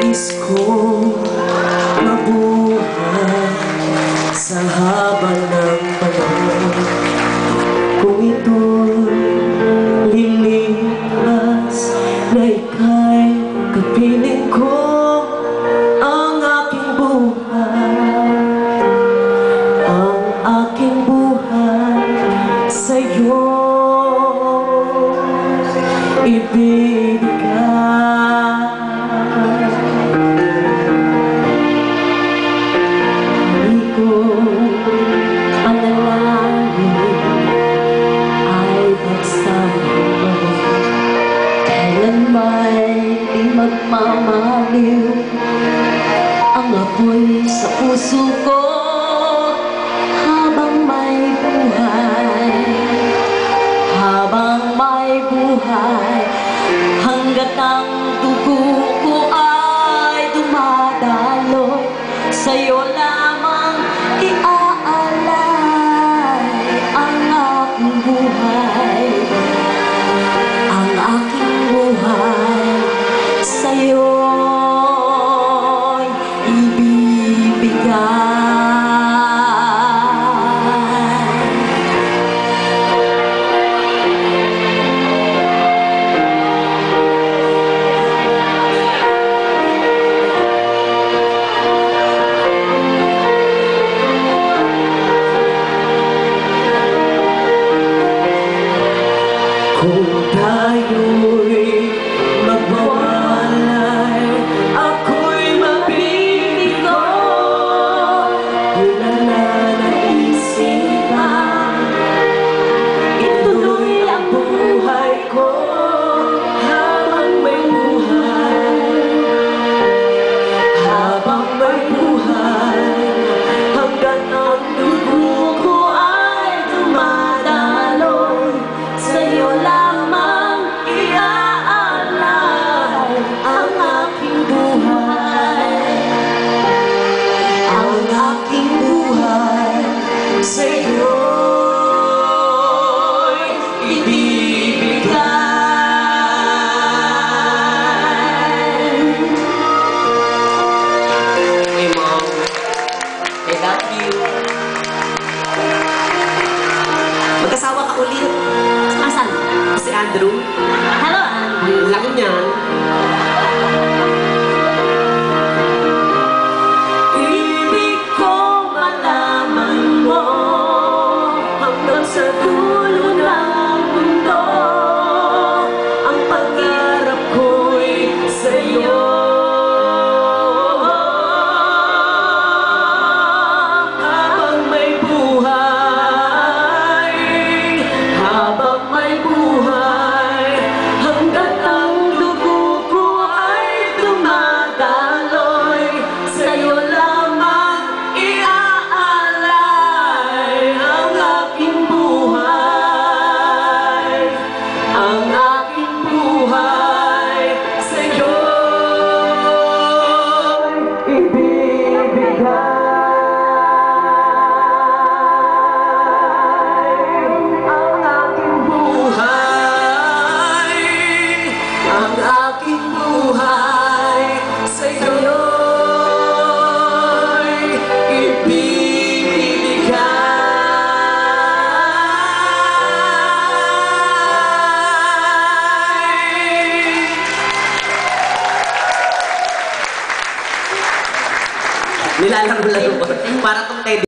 nais kong mabuhay sa haba ng panahon. Kung ito'y lilipas na ika'y kapiling ko, ang aking buhay sa'yo ibibigay. Hindi ko panalangin ay magsabi kailan ba'y di magmamaliw ang apoy sa puso ko habang may buhay, hanggat ang dugo ko ay dumadaloy, sa'yo lamang iaalay ang aking buhay, sa'yo'y ibibigay. Kung tayo'y magmawalay, ako'y mabibigo. Wala na naisipan, ituloy ang buhay ko habang may buhay. Hanggang ang dugo ko ay dumadaloy, sa'yo lamang iaalay ang aking buhay, sa'yo'y ibibigay. Hey Mom, I love you. Magkasawa ka ulit. Asan? Si Andrew. Hello, Andrew. Ang laki niyan. Ibig ko malaman mo hanggang sa dulo ng mundo, ang pangarap ko'y sa'yo. Habang may buhay, hanggang ang dugo ko ay dumadaloy, sa'yo lamang iaalay ang aking buhay, sa'yo'y ibibigay. Ang aking buhay sa'yo'y ibibigay. Nilalaro-laro ko. Para tong